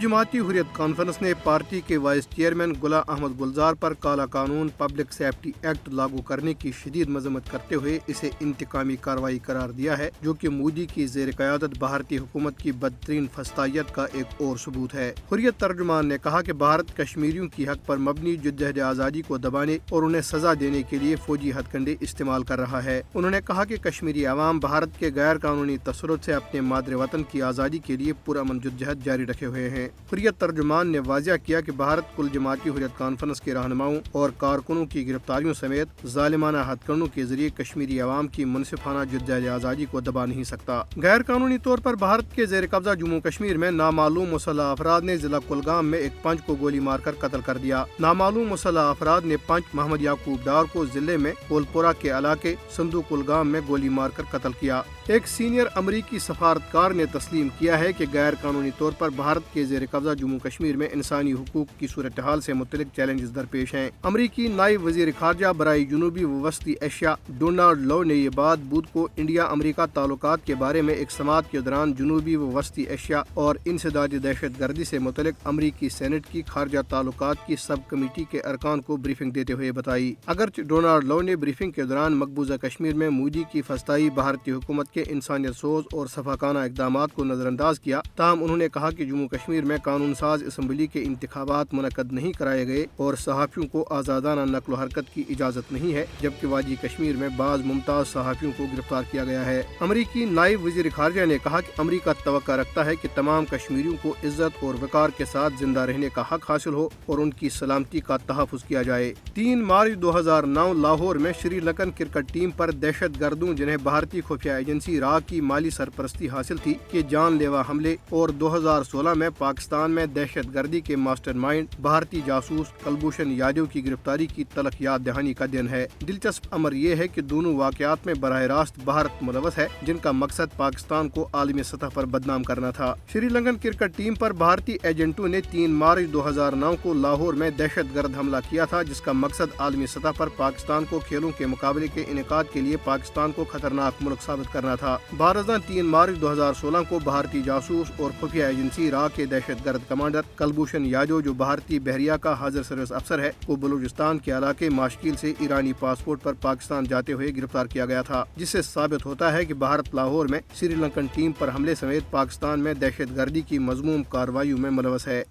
کل جماعتی حریت کانفرنس نے پارٹی کے وائس چیئرمین گلا احمد گلزار پر کالا قانون پبلک سیفٹی ایکٹ لاگو کرنے کی شدید مذمت کرتے ہوئے اسے انتقامی کارروائی قرار دیا ہے، جو کہ مودی کی زیر قیادت بھارتی حکومت کی بدترین فسطائیت کا ایک اور ثبوت ہے۔ حریت ترجمان نے کہا کہ بھارت کشمیریوں کی حق پر مبنی جدوجہد آزادی کو دبانے اور انہیں سزا دینے کے لیے فوجی ہتھ کنڈے استعمال کر رہا ہے۔ انہوں نے کہا کہ کشمیری عوام بھارت کے غیر قانونی تسلط سے اپنے مادر وطن کی آزادی کے لیے پرامن جدوجہد جاری رکھے ہوئے ہیں۔ حریت ترجمان نے واضح کیا کہ بھارت کل جماعتی حریت کانفرنس کے رہنماؤں اور کارکنوں کی گرفتاریوں سمیت ظالمانہ ہتھ کنڈوں کے ذریعے کشمیری عوام کی منصفانہ جدوجہد آزادی کو دبا نہیں سکتا۔ غیر قانونی طور پر بھارت کے زیر قبضہ جموں کشمیر میں نامعلوم مسلح افراد نے ضلع کلگام میں ایک پنچ کو گولی مار کر قتل کر دیا۔ نامعلوم مسلح افراد نے پنچ محمد یعقوب ڈار کو ضلع میں پولپورہ کے علاقے سندو کلگام میں گولی مار کر قتل کیا۔ ایک سینئر امریکی سفارتکار نے تسلیم کیا ہے کہ غیر قانونی طور پر بھارت کے زیر قبضہ جموں کشمیر میں انسانی حقوق کی صورتحال سے متعلق چیلنجز درپیش ہیں۔ امریکی نائب وزیر خارجہ برائے جنوبی و وسطی ایشیا ڈونالڈ لو نے یہ بات بدھ کو انڈیا امریکہ تعلقات کے بارے میں ایک سماعت کے دوران جنوبی و وسطی ایشیا اور انسدادی دہشت گردی سے متعلق امریکی سینٹ کی خارجہ تعلقات کی سب کمیٹی کے ارکان کو بریفنگ دیتے ہوئے بتائی۔ اگرچہ ڈونالڈ لو نے بریفنگ کے دوران مقبوضہ کشمیر میں مودی کی فسطائی بھارتی حکومت کے انسانیت سوز اور سفاکانہ اقدامات کو نظر انداز کیا، تاہم انہوں نے کہا کہ جموں کشمیر میں قانون ساز اسمبلی کے انتخابات منعقد نہیں کرائے گئے اور صحافیوں کو آزادانہ نقل و حرکت کی اجازت نہیں ہے، جبکہ وادی کشمیر میں بعض ممتاز صحافیوں کو گرفتار کیا گیا ہے۔ امریکی نائب وزیر خارجہ نے کہا کہ امریکہ توقع رکھتا ہے کہ تمام کشمیریوں کو عزت اور وقار کے ساتھ زندہ رہنے کا حق حاصل ہو اور ان کی سلامتی کا تحفظ کیا جائے۔ 3 مارچ 2009 لاہور میں شری لنکن کرکٹ ٹیم پر دہشت گردوں جنہیں بھارتی خفیہ ایجنسی را کی مالی سرپرستی حاصل تھی کے جان لیوا حملے اور 2016 میں پاکستان میں دہشت گردی کے ماسٹر مائنڈ بھارتی جاسوس کلبھوشن یادو کی گرفتاری کی تلخ یاد دہانی کا دن ہے۔ دلچسپ امر یہ ہے کہ دونوں واقعات میں براہ راست بھارت ملوث ہے، جن کا مقصد پاکستان کو عالمی سطح پر بدنام کرنا تھا۔ شری لنکن کرکٹ ٹیم پر بھارتی ایجنٹوں نے 3 مارچ 2009 کو لاہور میں دہشت گرد حملہ کیا تھا، جس کا مقصد عالمی سطح پر پاکستان کو کھیلوں کے مقابلے کے انعقاد کے لیے پاکستان کو خطرناک ملک ثابت کرنا تھا۔ بارزاں 3 مارچ 2016 کو بھارتی جاسوس اور خفیہ ایجنسی را کے دہشت گرد کمانڈر کلبھوشن یادو، جو بھارتی بحریہ کا حاضر سروس افسر ہے، کو بلوچستان کے علاقے ماشکیل سے ایرانی پاسپورٹ پر پاکستان جاتے ہوئے گرفتار کیا گیا تھا، جس سے ثابت ہوتا ہے کہ بھارت لاہور میں سری لنکن ٹیم پر حملے سمیت پاکستان میں دہشت گردی کی مذموم کارروائیوں میں ملوث ہے۔